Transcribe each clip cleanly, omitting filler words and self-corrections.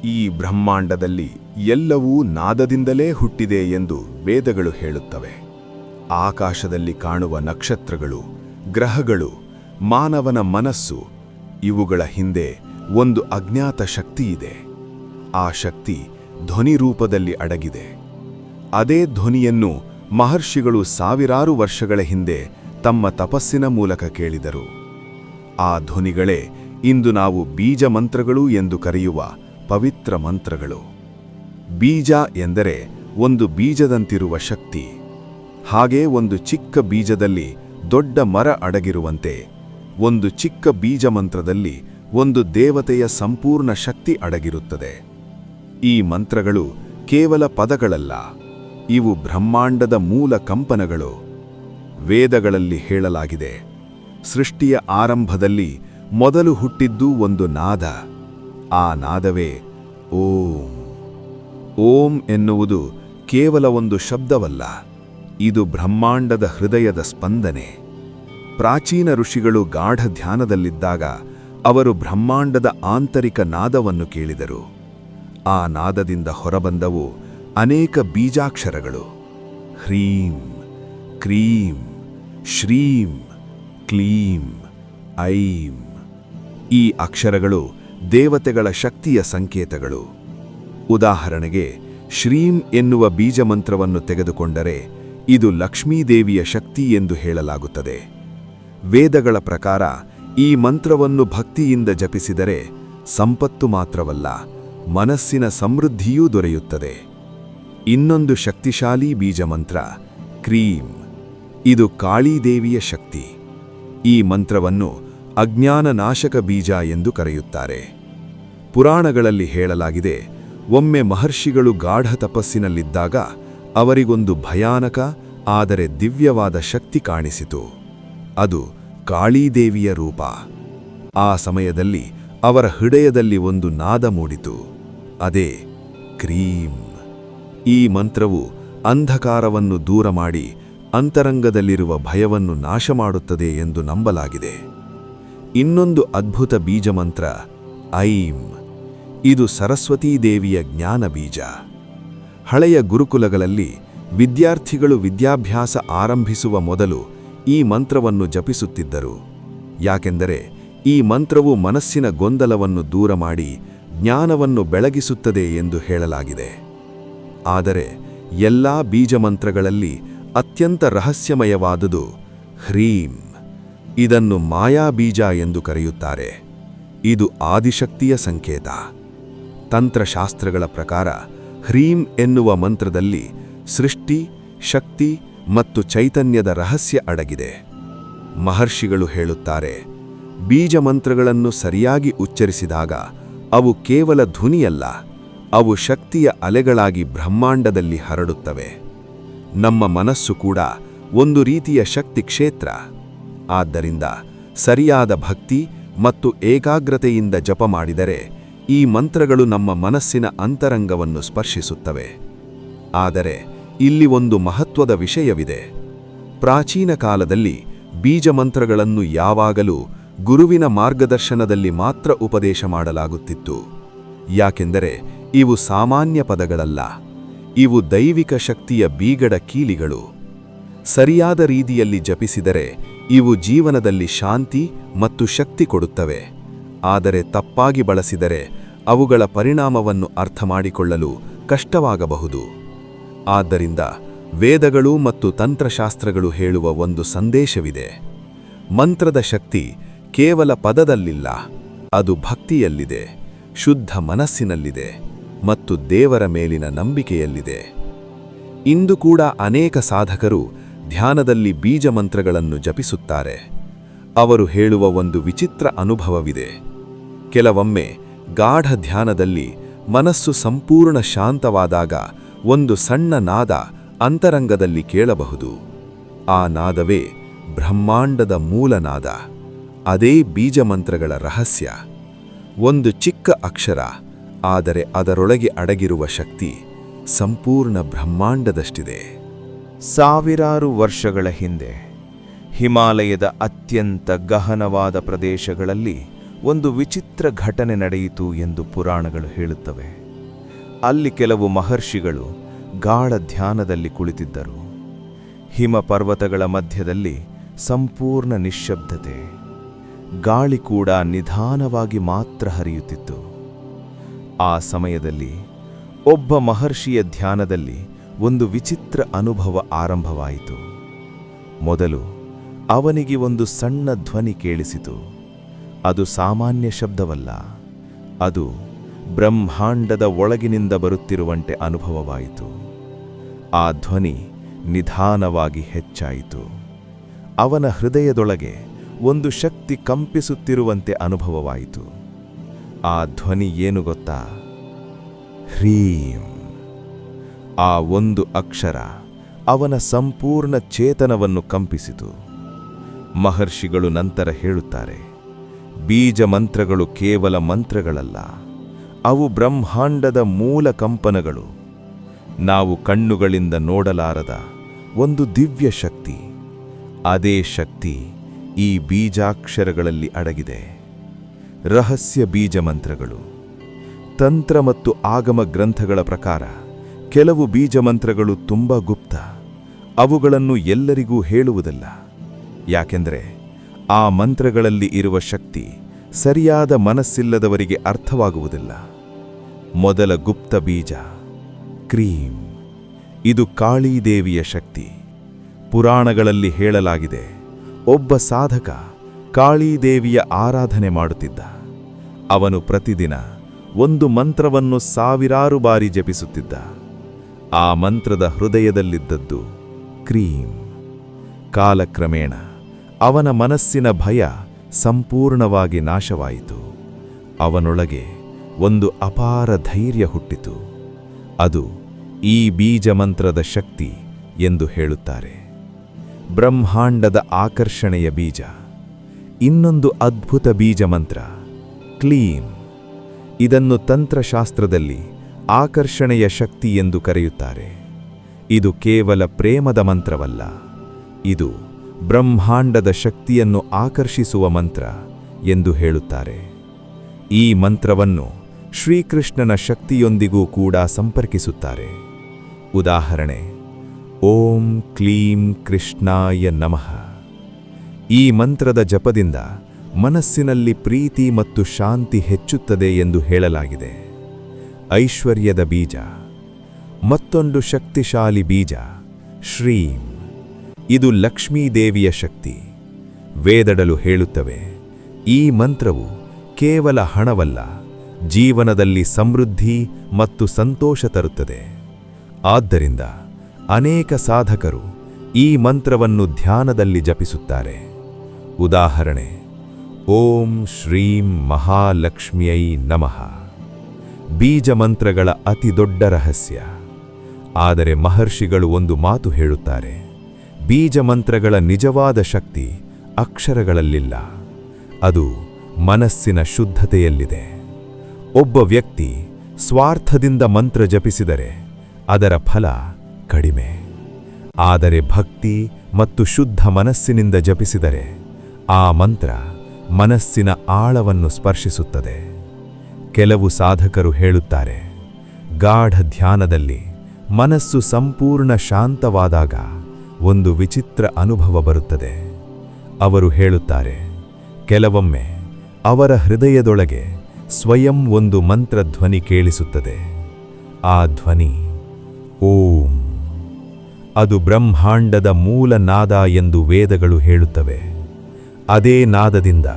ಈ ಬ್ರಹ್ಮಾಂಡದಲ್ಲಿ ಎಲ್ಲವೂ ನಾದದಿಂದಲೇ ಹುಟ್ಟಿದೆ ಎಂದು ವೇದಗಳು ಹೇಳುತ್ತವೆ. ಆಕಾಶದಲ್ಲಿ ಕಾಣುವ ನಕ್ಷತ್ರಗಳು, ಗ್ರಹಗಳು, ಮಾನವನ ಮನಸ್ಸು, ಇವುಗಳ ಹಿಂದೆ ಒಂದು ಅಜ್ಞಾತ ಶಕ್ತಿಯಿದೆ. ಆ ಶಕ್ತಿ ಧ್ವನಿ ರೂಪದಲ್ಲಿ ಅಡಗಿದೆ. ಅದೇ ಧ್ವನಿಯನ್ನು ಮಹರ್ಷಿಗಳು ಸಾವಿರಾರು ವರ್ಷಗಳ ಹಿಂದೆ ತಮ್ಮ ತಪಸ್ಸಿನ ಮೂಲಕ ಕೇಳಿದರು. ಆ ಧ್ವನಿಗಳೇ ಇಂದು ನಾವು ಬೀಜ ಮಂತ್ರಗಳು ಎಂದು ಕರೆಯುವ ಪವಿತ್ರ ಮಂತ್ರಗಳು. ಬೀಜ ಎಂದರೆ ಒಂದು ಬೀಜದಂತಿರುವ ಶಕ್ತಿ. ಹಾಗೇ ಒಂದು ಚಿಕ್ಕ ಬೀಜದಲ್ಲಿ ದೊಡ್ಡ ಮರ ಅಡಗಿರುವಂತೆ ಒಂದು ಚಿಕ್ಕ ಬೀಜ ಮಂತ್ರದಲ್ಲಿ ಒಂದು ದೇವತೆಯ ಸಂಪೂರ್ಣ ಶಕ್ತಿ ಅಡಗಿರುತ್ತದೆ. ಈ ಮಂತ್ರಗಳು ಕೇವಲ ಪದಗಳಲ್ಲ, ಇವು ಬ್ರಹ್ಮಾಂಡದ ಮೂಲ ಕಂಪನಗಳು. ವೇದಗಳಲ್ಲಿ ಹೇಳಲಾಗಿದೆ, ಸೃಷ್ಟಿಯ ಆರಂಭದಲ್ಲಿ ಮೊದಲು ಹುಟ್ಟಿದ್ದು ಒಂದು ನಾದ. ಆ ನಾದವೇ ಓಂ. ಓಂ ಎನ್ನುವುದು ಕೇವಲ ಒಂದು ಶಬ್ದವಲ್ಲ, ಇದು ಬ್ರಹ್ಮಾಂಡದ ಹೃದಯದ ಸ್ಪಂದನೆ. ಪ್ರಾಚೀನ ಋಷಿಗಳು ಗಾಢ ಧ್ಯಾನದಲ್ಲಿದ್ದಾಗ ಅವರು ಬ್ರಹ್ಮಾಂಡದ ಆಂತರಿಕ ನಾದವನ್ನು ಕೇಳಿದರು. ಆ ನಾದದಿಂದ ಹೊರಬಂದವು ಅನೇಕ ಬೀಜಾಕ್ಷರಗಳು. ಹ್ರೀಂ, ಕ್ರೀಂ, ಶ್ರೀಂ, ಕ್ಲೀಂ, ಐಂ. ಈ ಅಕ್ಷರಗಳು ದೇವತೆಗಳ ಶಕ್ತಿಯ ಸಂಕೇತಗಳು. ಉದಾಹರಣೆಗೆ, ಶ್ರೀಂ ಎನ್ನುವ ಬೀಜಮಂತ್ರವನ್ನು ತೆಗೆದುಕೊಂಡರೆ ಇದು ಲಕ್ಷ್ಮೀದೇವಿಯ ಶಕ್ತಿ ಎಂದು ಹೇಳಲಾಗುತ್ತದೆ. ವೇದಗಳ ಪ್ರಕಾರ ಈ ಮಂತ್ರವನ್ನು ಭಕ್ತಿಯಿಂದ ಜಪಿಸಿದರೆ ಸಂಪತ್ತು ಮಾತ್ರವಲ್ಲ, ಮನಸ್ಸಿನ ಸಮೃದ್ಧಿಯೂ ದೊರೆಯುತ್ತದೆ. ಇನ್ನೊಂದು ಶಕ್ತಿಶಾಲಿ ಬೀಜಮಂತ್ರ ಕ್ರೀಂ. ಇದು ಕಾಳೀದೇವಿಯ ಶಕ್ತಿ. ಈ ಮಂತ್ರವನ್ನು ಅಜ್ಞಾನ ನಾಶಕ ಬೀಜ ಎಂದು ಕರೆಯುತ್ತಾರೆ. ಪುರಾಣಗಳಲ್ಲಿ ಹೇಳಲಾಗಿದೆ, ಒಮ್ಮೆ ಮಹರ್ಷಿಗಳು ಗಾಢ ತಪಸ್ಸಿನಲ್ಲಿದ್ದಾಗ ಅವರಿಗೊಂದು ಭಯಾನಕ ಆದರೆ ದಿವ್ಯವಾದ ಶಕ್ತಿ ಕಾಣಿಸಿತು. ಅದು ಕಾಳೀದೇವಿಯ ರೂಪ. ಆ ಸಮಯದಲ್ಲಿ ಅವರ ಹೃದಯದಲ್ಲಿ ಒಂದು ನಾದ ಮೂಡಿತು, ಅದೇ ಕ್ರೀಂ. ಈ ಮಂತ್ರವು ಅಂಧಕಾರವನ್ನು ದೂರ ಮಾಡಿ ಅಂತರಂಗದಲ್ಲಿರುವ ಭಯವನ್ನು ನಾಶ ಮಾಡುತ್ತದೆ ಎಂದು ನಂಬಲಾಗಿದೆ. ಇನ್ನೊಂದು ಅದ್ಭುತ ಬೀಜಮಂತ್ರ ಐಂ. ಇದು ಸರಸ್ವತೀದೇವಿಯ ಜ್ಞಾನ ಬೀಜ. ಹಳೆಯ ಗುರುಕುಲಗಳಲ್ಲಿ ವಿದ್ಯಾರ್ಥಿಗಳು ವಿದ್ಯಾಭ್ಯಾಸ ಆರಂಭಿಸುವ ಮೊದಲು ಈ ಮಂತ್ರವನ್ನು ಜಪಿಸುತ್ತಿದ್ದರು. ಯಾಕೆಂದರೆ ಈ ಮಂತ್ರವು ಮನಸ್ಸಿನ ಗೊಂದಲವನ್ನು ದೂರ ಮಾಡಿ ಜ್ಞಾನವನ್ನು ಬೆಳಗಿಸುತ್ತದೆ ಎಂದು ಹೇಳಲಾಗಿದೆ. ಆದರೆ ಎಲ್ಲಾ ಬೀಜಮಂತ್ರಗಳಲ್ಲಿ ಅತ್ಯಂತ ರಹಸ್ಯಮಯವಾದುದು ಹ್ರೀಂ. ಇದನ್ನು ಮಾಯಾಬೀಜ ಎಂದು ಕರೆಯುತ್ತಾರೆ. ಇದು ಆದಿಶಕ್ತಿಯ ಸಂಕೇತ. ತಂತ್ರಶಾಸ್ತ್ರಗಳ ಪ್ರಕಾರ ಹ್ರೀಂ ಎನ್ನುವ ಮಂತ್ರದಲ್ಲಿ ಸೃಷ್ಟಿ, ಶಕ್ತಿ ಮತ್ತು ಚೈತನ್ಯದ ರಹಸ್ಯ ಅಡಗಿದೆ. ಮಹರ್ಷಿಗಳು ಹೇಳುತ್ತಾರೆ, ಬೀಜಮಂತ್ರಗಳನ್ನು ಸರಿಯಾಗಿ ಉಚ್ಚರಿಸಿದಾಗ ಅವು ಕೇವಲ ಧ್ವನಿಯಲ್ಲ, ಅವು ಶಕ್ತಿಯ ಅಲೆಗಳಾಗಿ ಬ್ರಹ್ಮಾಂಡದಲ್ಲಿ ಹರಡುತ್ತವೆ. ನಮ್ಮ ಮನಸ್ಸು ಕೂಡ ಒಂದು ರೀತಿಯ ಶಕ್ತಿ ಕ್ಷೇತ್ರ. ಆದ್ದರಿಂದ ಸರಿಯಾದ ಭಕ್ತಿ ಮತ್ತು ಏಕಾಗ್ರತೆಯಿಂದ ಜಪ ಮಾಡಿದರೆ ಈ ಮಂತ್ರಗಳು ನಮ್ಮ ಮನಸ್ಸಿನ ಅಂತರಂಗವನ್ನು ಸ್ಪರ್ಶಿಸುತ್ತವೆ. ಆದರೆ ಇಲ್ಲಿ ಒಂದು ಮಹತ್ವದ ವಿಷಯವಿದೆ. ಪ್ರಾಚೀನ ಕಾಲದಲ್ಲಿ ಬೀಜಮಂತ್ರಗಳನ್ನು ಯಾವಾಗಲೂ ಗುರುವಿನ ಮಾರ್ಗದರ್ಶನದಲ್ಲಿ ಮಾತ್ರ ಉಪದೇಶ ಮಾಡಲಾಗುತ್ತಿತ್ತು. ಯಾಕೆಂದರೆ ಇವು ಸಾಮಾನ್ಯ ಪದಗಳಲ್ಲ, ಇವು ದೈವಿಕ ಶಕ್ತಿಯ ಬೀಗಡ ಕೀಲಿಗಳು. ಸರಿಯಾದ ರೀತಿಯಲ್ಲಿ ಜಪಿಸಿದರೆ ಇವು ಜೀವನದಲ್ಲಿ ಶಾಂತಿ ಮತ್ತು ಶಕ್ತಿ ಕೊಡುತ್ತವೆ. ಆದರೆ ತಪ್ಪಾಗಿ ಬಳಸಿದರೆ ಅವುಗಳ ಪರಿಣಾಮವನ್ನು ಅರ್ಥಮಾಡಿಕೊಳ್ಳಲು ಕಷ್ಟವಾಗಬಹುದು. ಆದ್ದರಿಂದ ವೇದಗಳು ಮತ್ತು ತಂತ್ರಶಾಸ್ತ್ರಗಳು ಹೇಳುವ ಒಂದು ಸಂದೇಶವಿದೆ. ಮಂತ್ರದ ಶಕ್ತಿ ಕೇವಲ ಪದದಲ್ಲಿಲ್ಲ, ಅದು ಭಕ್ತಿಯಲ್ಲಿದೆ, ಶುದ್ಧ ಮನಸ್ಸಿನಲ್ಲಿದೆ ಮತ್ತು ದೇವರ ಮೇಲಿನ ನಂಬಿಕೆಯಲ್ಲಿದೆ. ಇಂದು ಕೂಡ ಅನೇಕ ಸಾಧಕರು ಧ್ಯಾನದಲ್ಲಿ ಬೀಜಮಂತ್ರಗಳನ್ನು ಜಪಿಸುತ್ತಾರೆ. ಅವರು ಹೇಳುವ ಒಂದು ವಿಚಿತ್ರ ಅನುಭವವಿದೆ. ಕೆಲವೊಮ್ಮೆ ಗಾಢ ಧ್ಯಾನದಲ್ಲಿ ಮನಸ್ಸು ಸಂಪೂರ್ಣ ಶಾಂತವಾದಾಗ ಒಂದು ಸಣ್ಣ ನಾದ ಅಂತರಂಗದಲ್ಲಿ ಕೇಳಬಹುದು. ಆ ನಾದವೇ ಬ್ರಹ್ಮಾಂಡದ ಮೂಲನಾದ. ಅದೇ ಬೀಜಮಂತ್ರಗಳ ರಹಸ್ಯ. ಒಂದು ಚಿಕ್ಕ ಅಕ್ಷರ, ಆದರೆ ಅದರೊಳಗೆ ಅಡಗಿರುವ ಶಕ್ತಿ ಸಂಪೂರ್ಣ ಬ್ರಹ್ಮಾಂಡದಷ್ಟಿದೆ. ಸಾವಿರಾರು ವರ್ಷಗಳ ಹಿಂದೆ ಹಿಮಾಲಯದ ಅತ್ಯಂತ ಗಹನವಾದ ಪ್ರದೇಶಗಳಲ್ಲಿ ಒಂದು ವಿಚಿತ್ರ ಘಟನೆ ನಡೆಯಿತು ಎಂದು ಪುರಾಣಗಳು ಹೇಳುತ್ತವೆ. ಅಲ್ಲಿ ಕೆಲವು ಮಹರ್ಷಿಗಳು ಗಾಢ ಧ್ಯಾನದಲ್ಲಿ ಕುಳಿತಿದ್ದರು. ಹಿಮ ಪರ್ವತಗಳ ಮಧ್ಯದಲ್ಲಿ ಸಂಪೂರ್ಣ ನಿಶ್ಶಬ್ದತೆ. ಗಾಳಿ ಕೂಡ ನಿಧಾನವಾಗಿ ಮಾತ್ರ ಹರಿಯುತ್ತಿತ್ತು. ಆ ಸಮಯದಲ್ಲಿ ಒಬ್ಬ ಮಹರ್ಷಿಯ ಧ್ಯಾನದಲ್ಲಿ ಒಂದು ವಿಚಿತ್ರ ಅನುಭವ ಆರಂಭವಾಯಿತು. ಮೊದಲು ಅವನಿಗೆ ಒಂದು ಸಣ್ಣ ಧ್ವನಿ ಕೇಳಿಸಿತು. ಅದು ಸಾಮಾನ್ಯ ಶಬ್ದವಲ್ಲ, ಅದು ಬ್ರಹ್ಮಾಂಡದ ಒಳಗಿನಿಂದ ಬರುತ್ತಿರುವಂತೆ ಅನುಭವವಾಯಿತು. ಆ ಧ್ವನಿ ನಿಧಾನವಾಗಿ ಹೆಚ್ಚಾಯಿತು. ಅವನ ಹೃದಯದೊಳಗೆ ಒಂದು ಶಕ್ತಿ ಕಂಪಿಸುತ್ತಿರುವಂತೆ ಅನುಭವವಾಯಿತು. ಆ ಧ್ವನಿ ಏನು ಗೊತ್ತಾ? ಹ್ರೀಂ. ಆ ಒಂದು ಅಕ್ಷರ ಅವನ ಸಂಪೂರ್ಣ ಚೇತನವನ್ನು ಕಂಪಿಸಿತು. ಮಹರ್ಷಿಗಳು ನಂತರ ಹೇಳುತ್ತಾರೆ, ಬೀಜ ಮಂತ್ರಗಳು ಕೇವಲ ಮಂತ್ರಗಳಲ್ಲ, ಅವು ಬ್ರಹ್ಮಾಂಡದ ಮೂಲ ಕಂಪನಗಳು. ನಾವು ಕಣ್ಣುಗಳಿಂದ ನೋಡಲಾರದ ಒಂದು ದಿವ್ಯ ಶಕ್ತಿ. ಅದೇ ಶಕ್ತಿ ಈ ಬೀಜಾಕ್ಷರಗಳಲ್ಲಿ ಅಡಗಿದೆ. ರಹಸ್ಯ ಬೀಜ ಮಂತ್ರಗಳು. ತಂತ್ರ ಮತ್ತು ಆಗಮ ಗ್ರಂಥಗಳ ಪ್ರಕಾರ ಕೆಲವು ಬೀಜಮಂತ್ರಗಳು ತುಂಬ ಗುಪ್ತ. ಅವುಗಳನ್ನು ಎಲ್ಲರಿಗೂ ಹೇಳುವುದಿಲ್ಲ. ಯಾಕೆಂದರೆ ಆ ಮಂತ್ರಗಳಲ್ಲಿ ಇರುವ ಶಕ್ತಿ ಸರಿಯಾದ ಮನಸ್ಸಿಲ್ಲದವರಿಗೆ ಅರ್ಥವಾಗುವುದಿಲ್ಲ. ಮೊದಲ ಗುಪ್ತ ಬೀಜ ಕ್ರೀಂ. ಇದು ಕಾಳೀದೇವಿಯ ಶಕ್ತಿ. ಪುರಾಣಗಳಲ್ಲಿ ಹೇಳಲಾಗಿದೆ, ಒಬ್ಬ ಸಾಧಕ ಕಾಳೀದೇವಿಯ ಆರಾಧನೆ ಮಾಡುತ್ತಿದ್ದ. ಅವನು ಪ್ರತಿದಿನ ಒಂದು ಮಂತ್ರವನ್ನು 1000 ಬಾರಿ ಜಪಿಸುತ್ತಿದ್ದ. ಆ ಮಂತ್ರದ ಹೃದಯದಲ್ಲಿದ್ದದ್ದು ಕ್ರೀಂ. ಕಾಲಕ್ರಮೇಣ ಅವನ ಮನಸ್ಸಿನ ಭಯ ಸಂಪೂರ್ಣವಾಗಿ ನಾಶವಾಯಿತು. ಅವನೊಳಗೆ ಒಂದು ಅಪಾರ ಧೈರ್ಯ ಹುಟ್ಟಿತು. ಅದು ಈ ಬೀಜಮಂತ್ರದ ಶಕ್ತಿ ಎಂದು ಹೇಳುತ್ತಾರೆ. ಬ್ರಹ್ಮಾಂಡದ ಆಕರ್ಷಣೆಯ ಬೀಜ. ಇನ್ನೊಂದು ಅದ್ಭುತ ಬೀಜಮಂತ್ರ ಕ್ಲೀಂ. ಇದನ್ನು ತಂತ್ರಶಾಸ್ತ್ರದಲ್ಲಿ ಆಕರ್ಷಣೆಯ ಶಕ್ತಿ ಎಂದು ಕರೆಯುತ್ತಾರೆ. ಇದು ಕೇವಲ ಪ್ರೇಮದ ಮಂತ್ರವಲ್ಲ, ಇದು ಬ್ರಹ್ಮಾಂಡದ ಶಕ್ತಿಯನ್ನು ಆಕರ್ಷಿಸುವ ಮಂತ್ರ ಎಂದು ಹೇಳುತ್ತಾರೆ. ಈ ಮಂತ್ರವನ್ನು ಶ್ರೀಕೃಷ್ಣನ ಶಕ್ತಿಯೊಂದಿಗೂ ಕೂಡ ಸಂಪರ್ಕಿಸುತ್ತಾರೆ. ಉದಾಹರಣೆ, ಓಂ ಕ್ಲೀಂ ಕೃಷ್ಣಾಯ ನಮಃ. ಈ ಮಂತ್ರದ ಜಪದಿಂದ ಮನಸ್ಸಿನಲ್ಲಿ ಪ್ರೀತಿ ಮತ್ತು ಶಾಂತಿ ಹೆಚ್ಚುತ್ತದೆ ಎಂದು ಹೇಳಲಾಗಿದೆ. ಐಶ್ವರ್ಯದ ಬೀಜ. ಮತ್ತೊಂದು ಶಕ್ತಿಶಾಲಿ ಬೀಜ ಶ್ರೀಂ. ಇದು ಲಕ್ಷ್ಮೀದೇವಿಯ ಶಕ್ತಿ. ವೇದಗಳು ಹೇಳುತ್ತವೆ, ಈ ಮಂತ್ರವು ಕೇವಲ ಹಣವಲ್ಲ, ಜೀವನದಲ್ಲಿ ಸಮೃದ್ಧಿ ಮತ್ತು ಸಂತೋಷ ತರುತ್ತದೆ. ಆದ್ದರಿಂದ ಅನೇಕ ಸಾಧಕರು ಈ ಮಂತ್ರವನ್ನು ಧ್ಯಾನದಲ್ಲಿ ಜಪಿಸುತ್ತಾರೆ. ಉದಾಹರಣೆ, ಓಂ ಶ್ರೀಂ ಮಹಾಲಕ್ಷ್ಮಿಯೈ ನಮಃ. ಬೀಜಮಂತ್ರಗಳ ಅತಿ ದೊಡ್ಡ ರಹಸ್ಯ. ಆದರೆ ಮಹರ್ಷಿಗಳು ಒಂದು ಮಾತು ಹೇಳುತ್ತಾರೆ, ಬೀಜಮಂತ್ರಗಳ ನಿಜವಾದ ಶಕ್ತಿ ಅಕ್ಷರಗಳಲ್ಲಿಲ್ಲ, ಅದು ಮನಸ್ಸಿನ ಶುದ್ಧತೆಯಲ್ಲಿದೆ. ಒಬ್ಬ ವ್ಯಕ್ತಿ ಸ್ವಾರ್ಥದಿಂದ ಮಂತ್ರ ಜಪಿಸಿದರೆ ಅದರ ಫಲ ಕಡಿಮೆ. ಆದರೆ ಭಕ್ತಿ ಮತ್ತು ಶುದ್ಧ ಮನಸ್ಸಿನಿಂದ ಜಪಿಸಿದರೆ ಆ ಮಂತ್ರ ಮನಸ್ಸಿನ ಆಳವನ್ನು ಸ್ಪರ್ಶಿಸುತ್ತದೆ. ಕೆಲವು ಸಾಧಕರು ಹೇಳುತ್ತಾರೆ, ಗಾಢ ಧ್ಯಾನದಲ್ಲಿ ಮನಸ್ಸು ಸಂಪೂರ್ಣ ಶಾಂತವಾದಾಗ ಒಂದು ವಿಚಿತ್ರ ಅನುಭವ ಬರುತ್ತದೆ. ಅವರು ಹೇಳುತ್ತಾರೆ, ಕೆಲವೊಮ್ಮೆ ಅವರ ಹೃದಯದೊಳಗೆ ಸ್ವಯಂ ಒಂದು ಮಂತ್ರಧ್ವನಿ ಕೇಳಿಸುತ್ತದೆ. ಆ ಧ್ವನಿ ಓಂ. ಅದು ಬ್ರಹ್ಮಾಂಡದ ಮೂಲ ನಾದ ಎಂದು ವೇದಗಳು ಹೇಳುತ್ತವೆ. ಅದೇ ನಾದದಿಂದ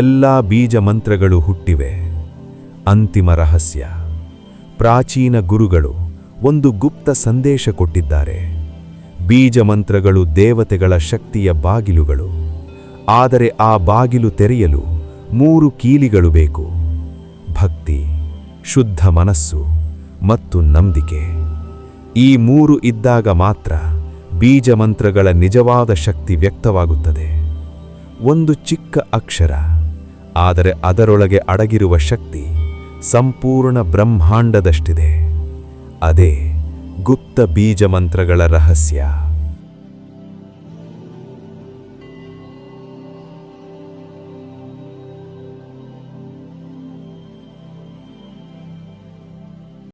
ಎಲ್ಲಾ ಬೀಜಮಂತ್ರಗಳು ಹುಟ್ಟಿವೆ. ಅಂತಿಮ ರಹಸ್ಯ. ಪ್ರಾಚೀನ ಗುರುಗಳು ಒಂದು ಗುಪ್ತ ಸಂದೇಶ ಕೊಟ್ಟಿದ್ದಾರೆ. ಬೀಜಮಂತ್ರಗಳು ದೇವತೆಗಳ ಶಕ್ತಿಯ ಬಾಗಿಲುಗಳು. ಆದರೆ ಆ ಬಾಗಿಲು ತೆರೆಯಲು 3 ಕೀಲಿಗಳು ಬೇಕು: ಭಕ್ತಿ, ಶುದ್ಧ ಮನಸ್ಸು ಮತ್ತು ನಂಬಿಕೆ. ಈ 3 ಇದ್ದಾಗ ಮಾತ್ರ ಬೀಜಮಂತ್ರಗಳ ನಿಜವಾದ ಶಕ್ತಿ ವ್ಯಕ್ತವಾಗುತ್ತದೆ. ಒಂದು ಚಿಕ್ಕ ಅಕ್ಷರ, ಆದರೆ ಅದರೊಳಗೆ ಅಡಗಿರುವ ಶಕ್ತಿ ಸಂಪೂರ್ಣ ಬ್ರಹ್ಮಾಂಡದಷ್ಟಿದೆ. ಅದೇ ಗುಪ್ತ ಬೀಜಮಂತ್ರಗಳ ರಹಸ್ಯ.